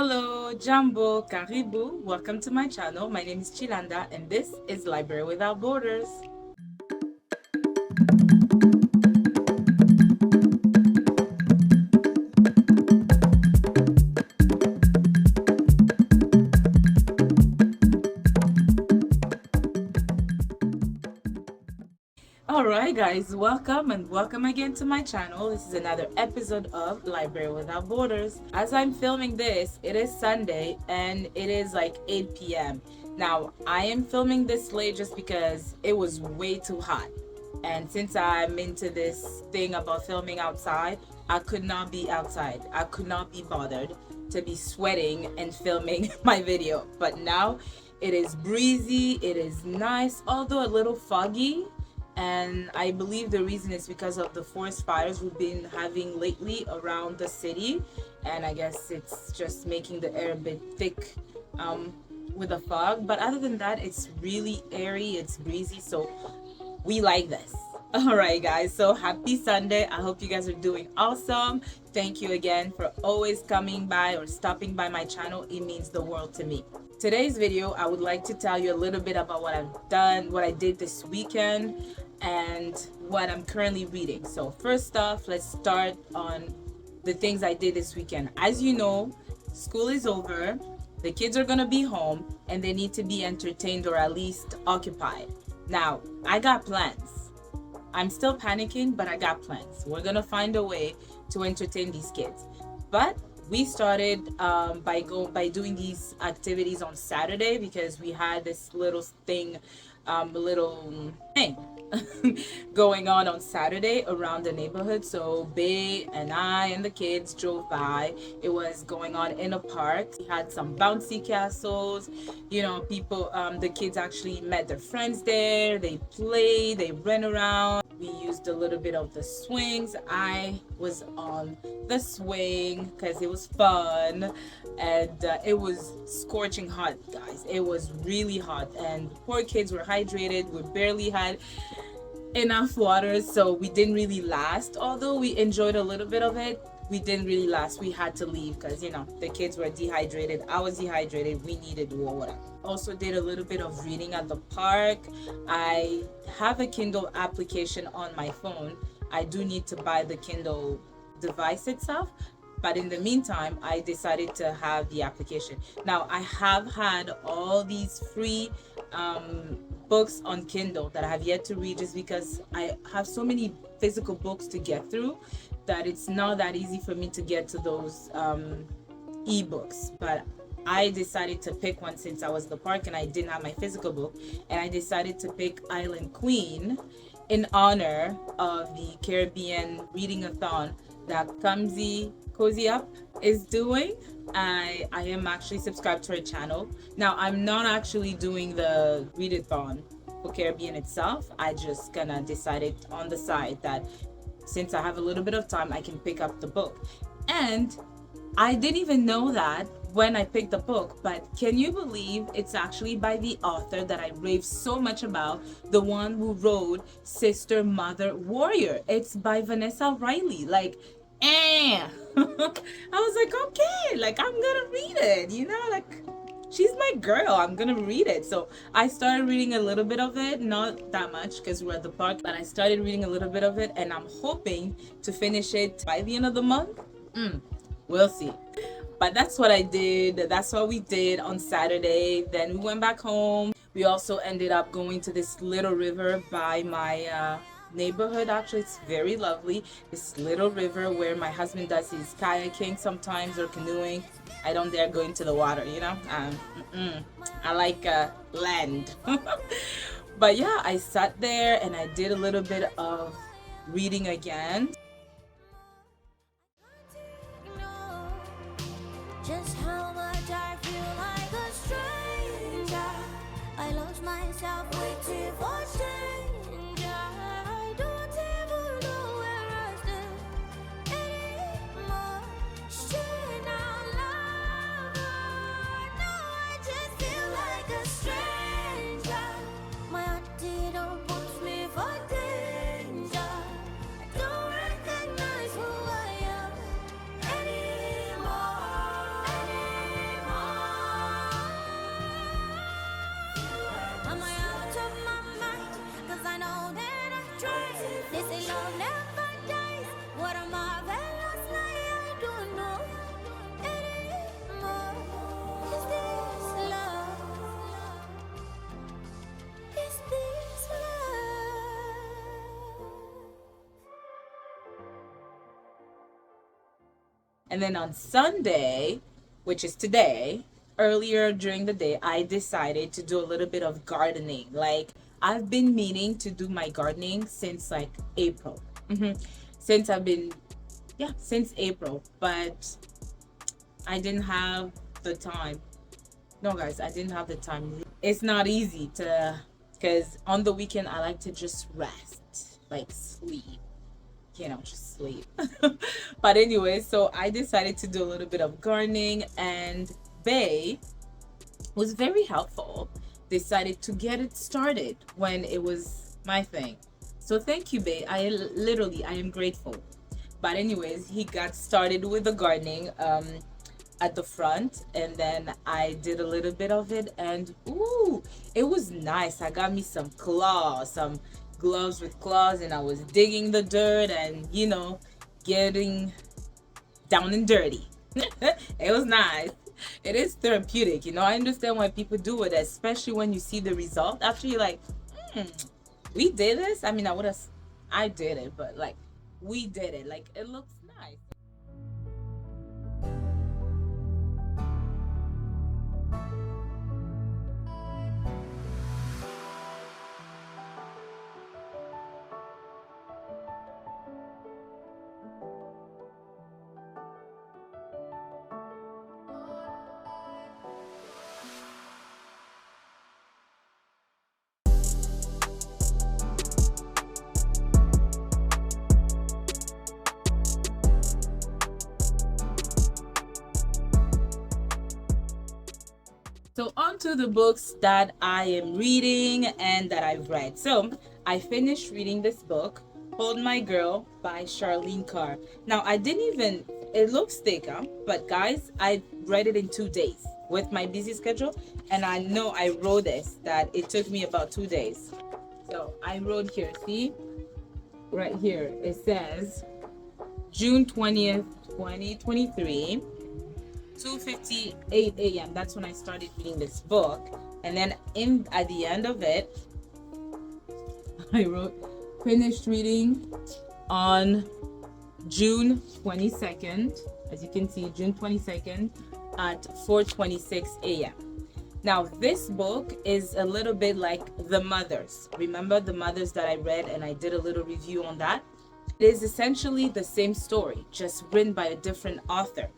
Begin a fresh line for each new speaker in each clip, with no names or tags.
Hello, Jambo, Karibu. Welcome to my channel. My name is Chilanda and this is Library Without Borders. Alright guys, welcome and welcome again to my channel. This is another episode of Library Without Borders. As I'm filming this, it is Sunday and it is like 8 p.m. Now, I am filming this late just because it was way too hot. And since I'm into this thing about filming outside, I could not be outside. I could not be bothered to be sweating and filming my video. But now it is breezy, it is nice, although a little foggy. And I believe the reason is because of the forest fires we've been having lately around the city, and I guess it's just making the air a bit thick with the fog. But other than that, it's really airy, it's breezy, so we like this. All right guys, so happy Sunday. I hope you guys are doing awesome. Thank you again for always coming by or stopping by my channel. It means the world to me. Today's video, I would like to tell you a little bit about what I've done, what I did this weekend, and what I'm currently reading. So first off, let's start on the things I did this weekend. As you know, school is over, the kids are gonna be home, and they need to be entertained or at least occupied. Now, I got plans. I'm still panicking, but I got plans. We're gonna find a way to entertain these kids. But we started by doing these activities on Saturday because we had this little thing going on Saturday around the neighborhood. So Bay and I and the kids drove by. It was going on in a park. We had some bouncy castles, you know, people the kids actually met their friends there. They played, they ran around. We used a little bit of the swings. I was on the swing because it was fun, and it was scorching hot, guys. It was really hot, and poor kids were hydrated. We barely had enough water, so we didn't really last. Although we enjoyed a little bit of it, we didn't really last. We had to leave because, you know, the kids were dehydrated. I was dehydrated. We needed water. Also did a little bit of reading at the park. I have a Kindle application on my phone. I do need to buy the Kindle device itself, but in the meantime I decided to have the application. Now, I have had all these free books on Kindle that I have yet to read, just because I have so many physical books to get through that it's not that easy for me to get to those ebooks. But I decided to pick one since I was at the park and I didn't have my physical book, and I decided to pick Island Queen in honor of the Caribbean reading-a-thon that Cozy Up is doing. I am actually subscribed to her channel. Now, I'm not actually doing the read-a-thon for Caribbean itself. I just gonna decided on the side that since I have a little bit of time, I can pick up the book. And I didn't even know that when I picked the book, but can you believe it's actually by the author that I rave so much about, the one who wrote Sister, Mother, Warrior. It's by Vanessa Riley. Like, I was like, okay, like, I'm gonna read it, you know, like, she's my girl, I'm gonna read it. So I started reading a little bit of it, not that much because we're at the park, but I started reading a little bit of it, and I'm hoping to finish it by the end of the month. We'll see. But that's what I did. That's what we did on Saturday. Then we went back home. We also ended up going to this little river by my neighborhood. Actually, it's very lovely. This little river where my husband does his kayaking sometimes, or canoeing. I don't dare go into the water, you know. I like land. But yeah, I sat there and I did a little bit of reading again.
Just how much I feel like a stranger. I lost myself waiting for stranger. I don't even know where I stand anymore. Straight out loud, no, I just feel like a stranger. My heart didn't push me for danger. I don't recognize who I am anymore.
And then on Sunday, which is today, earlier during the day, I decided to do a little bit of gardening. Like, I've been meaning to do my gardening since like April. Since I've been, yeah, since April. But I didn't have the time. No, guys, I didn't have the time. It's not easy to, because on the weekend, I like to just rest, like sleep, just sleep. But anyway, so I decided to do a little bit of gardening, and Bay was very helpful. Decided to get it started when it was my thing. So thank you, Bay. I am grateful. But anyways, he got started with the gardening at the front, and then I did a little bit of it, and ooh, it was nice. I got me some gloves with claws, and I was digging the dirt and getting down and dirty. It was nice. It is therapeutic. I understand why people do it, especially when you see the result after you're like, we did this. I mean, I did it, but like, we did it. Like, it looks nice. So on to the books that I am reading and that I've read. So I finished reading this book, Hold My Girl by Charlene Carr. Now it looks thick, huh? But guys, I read it in 2 days with my busy schedule. And I know I wrote this, that it took me about 2 days. So I wrote here, see? Right here, it says June 20th, 2023. 2:58 a.m. That's when I started reading this book, and then at the end of it, I wrote finished reading on June 22nd. As you can see, June 22nd at 4:26 a.m. Now, this book is a little bit like The Mothers. Remember The Mothers that I read, and I did a little review on that? It is essentially the same story, just written by a different author.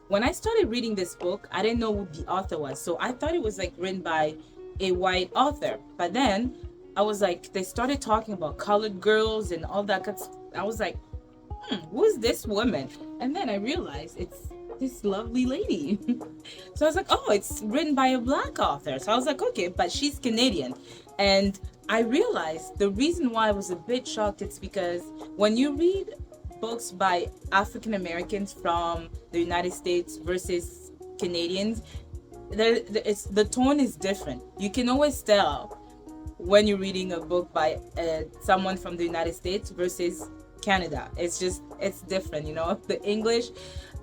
When I started reading this book, I didn't know who the author was. So I thought it was like written by a white author. But then I was like, they started talking about colored girls and all that. I was like, who is this woman? And then I realized it's this lovely lady. So I was like, oh, it's written by a black author. So I was like, okay, but she's Canadian. And I realized the reason why I was a bit shocked, it's because when you read books by African Americans from the United States versus Canadians, the tone is different. You can always tell when you're reading a book by someone from the United States versus Canada. It's different, the English,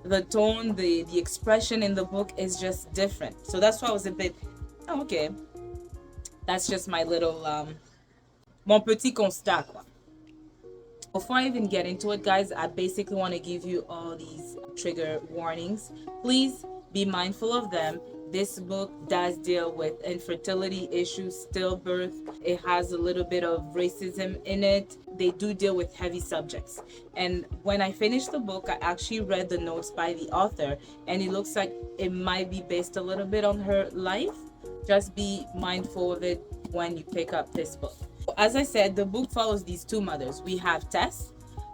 the tone, the expression in the book is just different. So that's why I was a bit, oh, okay, that's just my little mon petit constat, quoi. Before I even get into it, guys, I basically want to give you all these trigger warnings. Please be mindful of them. This book does deal with infertility issues, stillbirth. It has a little bit of racism in it. They do deal with heavy subjects. And when I finished the book, I actually read the notes by the author, and it looks like it might be based a little bit on her life. Just be mindful of it when you pick up this book. As I said, the book follows these two mothers. We have Tess.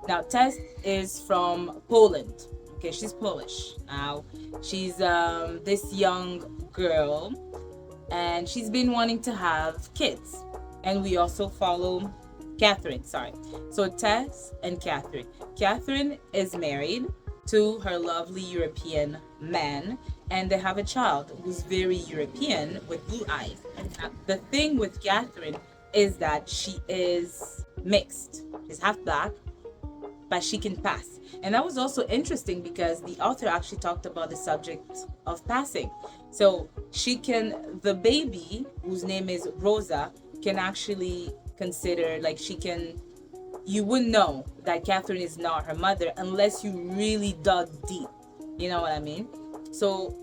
Now, Tess is from Poland. Okay, she's Polish. Now, she's this young girl, and she's been wanting to have kids. And we also follow Catherine, So Tess and Catherine. Catherine is married to her lovely European man, and they have a child who's very European with blue eyes. Now, the thing with Catherine is that she is mixed. She's half black, but she can pass. And that was also interesting because the author actually talked about the subject of passing. So the baby, whose name is Rosa, can actually consider, you wouldn't know that Catherine is not her mother unless you really dug deep You know what I mean? So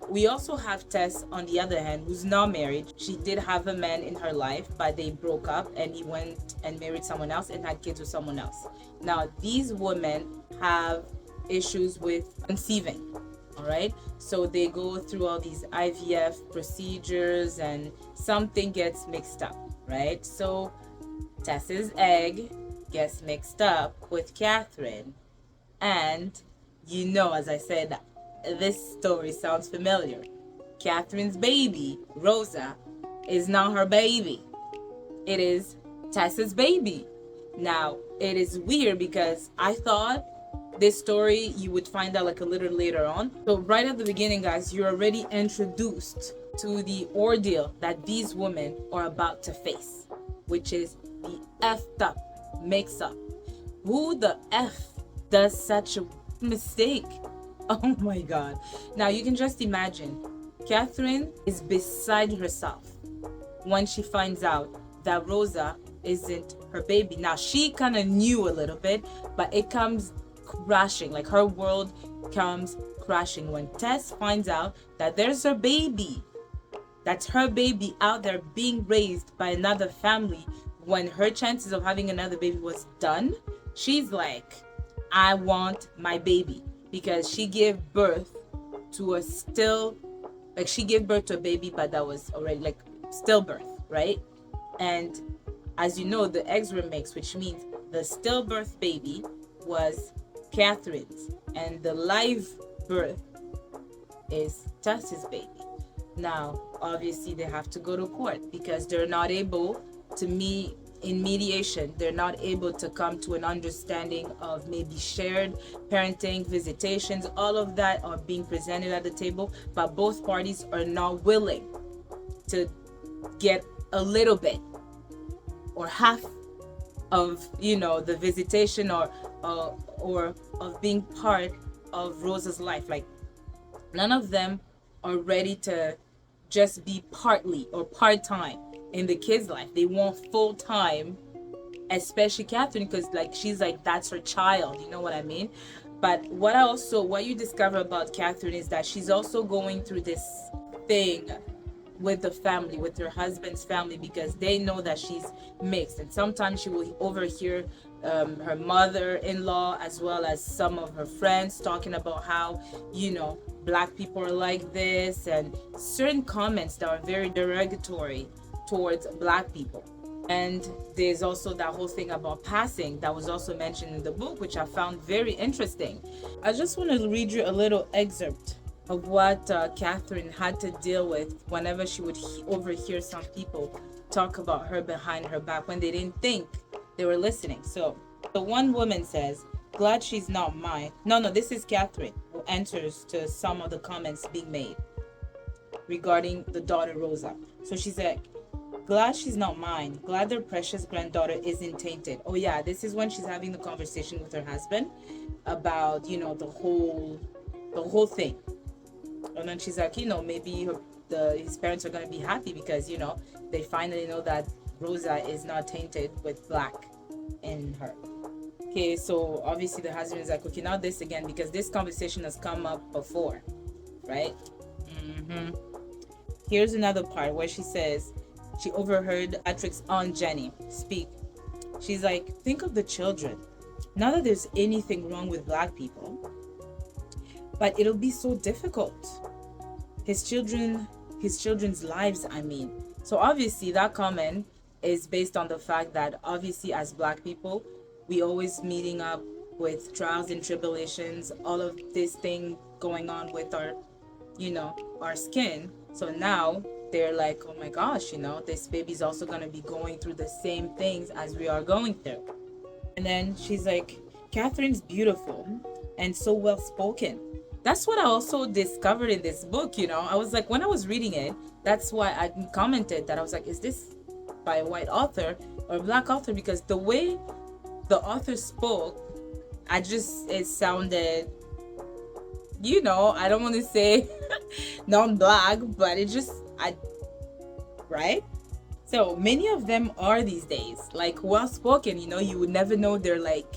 we also have Tess on the other hand, who's not married. She did have a man in her life, but they broke up and he went and married someone else and had kids with someone else. Now these women have issues with conceiving. All right, so they go through all these IVF procedures and something gets mixed up, right? So Tess's egg gets mixed up with Catherine, and as I said, this story sounds familiar. Catherine's baby, Rosa, is not her baby. It is Tessa's baby. Now, it is weird because I thought this story you would find out like a little later on. So right at the beginning, guys, you're already introduced to the ordeal that these women are about to face, which is the effed up mix-up. Who the F does such a mistake? Oh my God. Now you can just imagine, Catherine is beside herself when she finds out that Rosa isn't her baby. Now she kind of knew a little bit, but it comes crashing, like her world comes crashing when Tess finds out that there's her baby. That's her baby out there being raised by another family when her chances of having another baby was done. She's like, I want my baby, because she gave birth to a she gave birth to a baby, but that was already like stillbirth, right? And as you know, the eggs were mixed, which means the stillbirth baby was Catherine's and the live birth is Tess's baby. Now, obviously, they have to go to court because they're not able to meet in mediation. They're not able to come to an understanding of maybe shared parenting, visitations, all of that are being presented at the table, but both parties are not willing to get a little bit or half of the visitation or of being part of Rosa's life. Like, none of them are ready to just be partly or part-time in the kid's life. They want full-time, especially Catherine, because she's like, that's her child, you know what I mean? But what you discover about Catherine is that she's also going through this thing with the family, with her husband's family, because they know that she's mixed, and sometimes she will overhear her mother-in-law as well as some of her friends talking about how Black people are like this, and certain comments that are very derogatory towards Black people. And there's also that whole thing about passing that was also mentioned in the book, which I found very interesting. I just want to read you a little excerpt of what Catherine had to deal with whenever she would overhear some people talk about her behind her back when they didn't think they were listening. So the one woman says, glad she's not mine. No, this is Catherine who enters to some of the comments being made regarding the daughter Rosa. So she's like, glad she's not mine. Glad their precious granddaughter isn't tainted. Oh yeah, this is when she's having the conversation with her husband about, the whole thing. And then she's like, maybe his parents are going to be happy because, they finally know that Rosa is not tainted with Black in her. Okay, so obviously the husband is like, okay, now this again, because this conversation has come up before, right? Here's another part where she says she overheard Patrick's aunt Jenny speak. She's like, think of the children. Not that there's anything wrong with Black people, but it'll be so difficult. His children's lives, I mean. So obviously that comment is based on the fact that obviously as Black people, we always meeting up with trials and tribulations, all of this thing going on with our, our skin. So now they're like, oh my gosh, this baby's also going to be going through the same things as we are going through. And then she's like, Catherine's beautiful and so well spoken. That's what I also discovered in this book. I was like, when I was reading it, that's why I commented that I was like, is this by a white author or a Black author? Because the way the author spoke, it sounded, I don't want to say non-Black, but right? So many of them are these days, like well spoken, you would never know they're like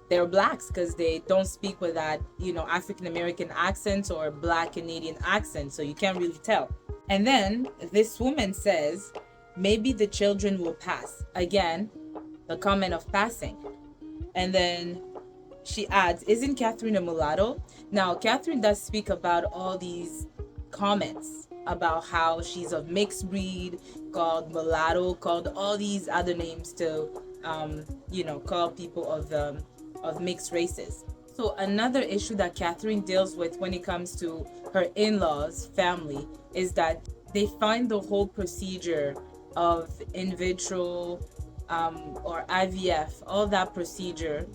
they're blacks because they don't speak with that, African American accent or black Canadian accent, so you can't really tell. And then this woman says, maybe the children will pass. Again, the comment of passing. And then she adds, isn't Catherine a mulatto? Now, Catherine does speak about all these comments about how she's of mixed breed, called mulatto, called all these other names to, call people of mixed races. So another issue that Catherine deals with when it comes to her in-laws' family is that they find the whole procedure of in vitro or IVF, all that procedure,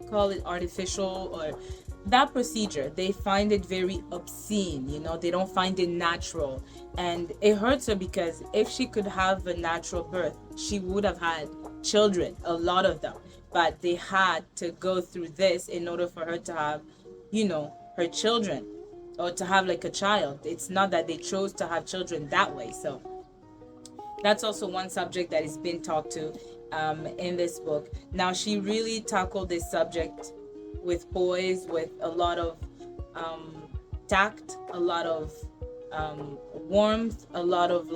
call it artificial or that procedure, they find it very obscene. They don't find it natural, and it hurts her because if she could have a natural birth, she would have had children, a lot of them, but they had to go through this in order for her to have her children, or to have like a child. It's not that they chose to have children that way. So that's also one subject that is being talked to in this book. Now, she really tackled this subject with poise, with a lot of tact, a lot of warmth, a lot of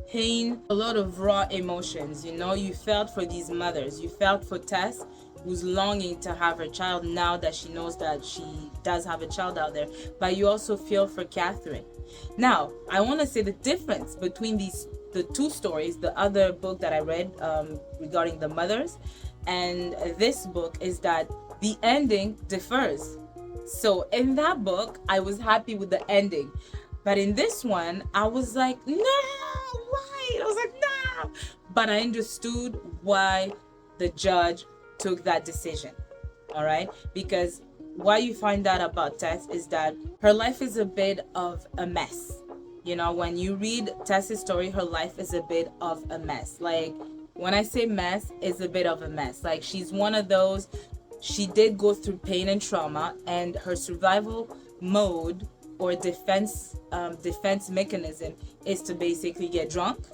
pain, a lot of raw emotions. You felt for these mothers. You felt for Tess, who's longing to have her child now that she knows that she does have a child out there. But you also feel for Catherine. Now, I want to say the difference between the two stories, the other book that I read regarding the mothers and this book, is that the ending differs. So in that book, I was happy with the ending. But in this one, I was like, no, why? I was like, no. But I understood why the judge took that decision. All right? Because what you find out about Tess is that her life is a bit of a mess. When you read Tess's story, her life is a bit of a mess. Like, when I say mess, it's a bit of a mess. Like, she's one of those, she did go through pain and trauma, and her survival mode or defense mechanism is to basically get drunk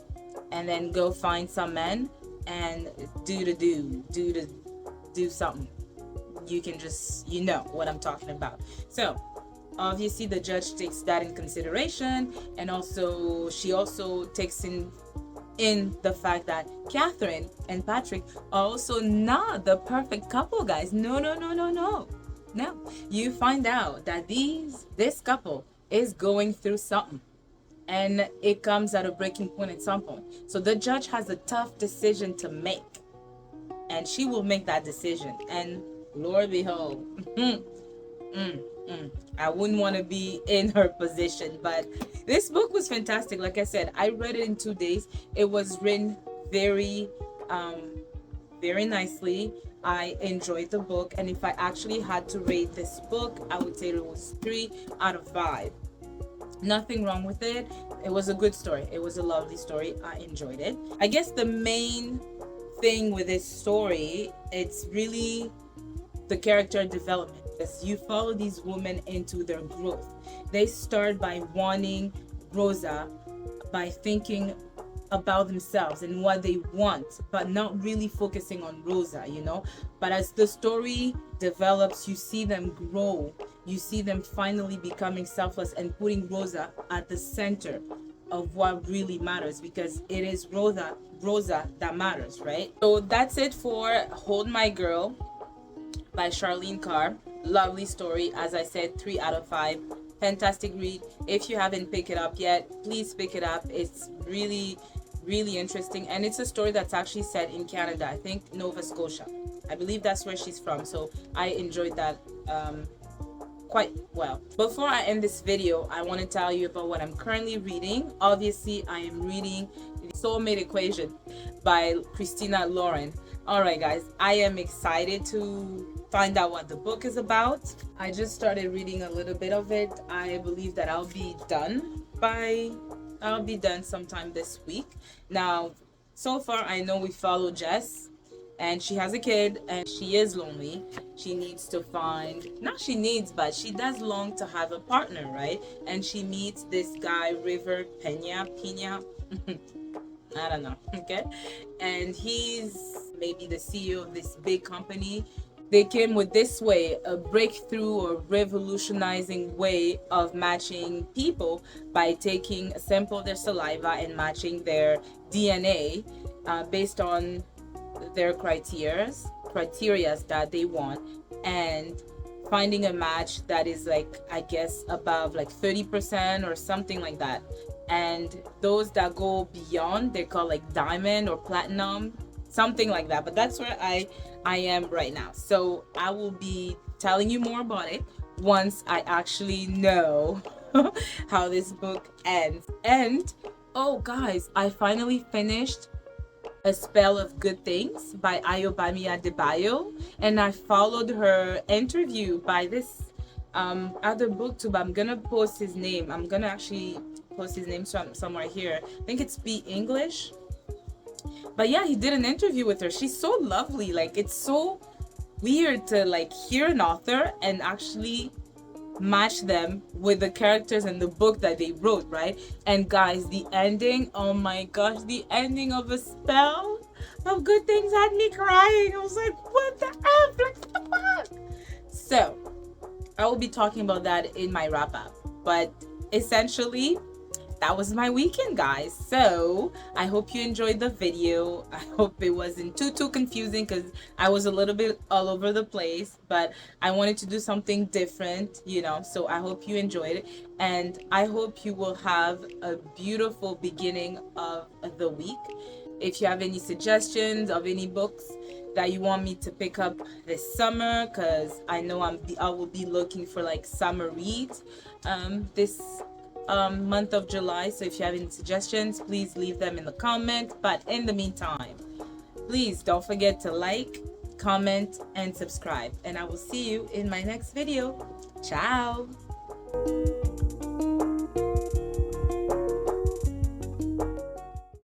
and then go find some men and do something. You can just, what I'm talking about. So obviously the judge takes that in consideration, and also she also takes in the fact that Catherine and Patrick are also not the perfect couple, guys. No. You find out that this couple is going through something, and it comes at a breaking point at some point. So the judge has a tough decision to make, and she will make that decision. And Lord behold, I wouldn't want to be in her position. But this book was fantastic. Like I said, I read it in 2 days. It was written very nicely. I enjoyed the book, and if I actually had to rate this book, I would say it was 3 out of 5. Nothing wrong with it. It was a good story. It was a lovely story. I enjoyed it. I guess the main thing with this story, it's really the character development. As you follow these women into their growth, they start by wanting Rosa, by thinking about themselves and what they want, but not really focusing on Rosa, But as the story develops, you see them grow. You see them finally becoming selfless and putting Rosa at the center of what really matters, because it is Rosa that matters, right? So that's it for Hold My Girl by Charlene Carr. Lovely story. As I said, 3 out of 5. Fantastic read. If you haven't picked it up yet, please pick it up. It's really interesting, and it's a story that's actually set in Canada. I think Nova Scotia. I believe that's where she's from. So I enjoyed that quite well. Before I end this video, I want to tell you about what I'm currently reading. Obviously, I am reading The Soulmate Equation by Christina Lauren. Alright guys, I am excited to find out what the book is about. I just started reading a little bit of it. I believe that I'll be done sometime this week. Now, so far I know we follow Jess, and she has a kid, and she is lonely. She needs to find, not she needs, but she does long to have a partner, right? And she meets this guy, River Pena. I don't know, okay? And he's maybe the CEO of this big company. they came with this way, a breakthrough or revolutionizing way of matching people by taking a sample of their saliva and matching their DNA based on their criterias that they want, and finding a match that is like, I guess, above like 30% or something like that. And those that go beyond, they're called like diamond or platinum, something like that. But that's where I am right now. So I will be telling you more about it once I actually know how this book ends. And oh guys, I finally finished A Spell of Good Things by Ayobami Adebayo, and I followed her interview by this other booktube. I'm gonna post his name. I'm gonna actually post his name somewhere here. I think it's Be English. But yeah, he did an interview with her. She's so lovely. Like, it's so weird to like hear an author and actually match them with the characters in the book that they wrote, right? And guys, the ending, oh my gosh, the ending of A Spell of Good Things had me crying. I was like, what the F? Like, what the fuck? So I will be talking about that in my wrap up. But essentially, that was my weekend, guys. So I hope you enjoyed the video. I hope it wasn't too confusing, because I was a little bit all over the place, but I wanted to do something different, you know. So I hope you enjoyed it, and I hope you will have a beautiful beginning of the week. If you have any suggestions of any books that you want me to pick up this summer, because I know I will be looking for like summer reads this month of July. So if you have any suggestions, please leave them in the comment. But in the meantime, please don't forget to like, comment, and subscribe, and I will see you in my next video. Ciao.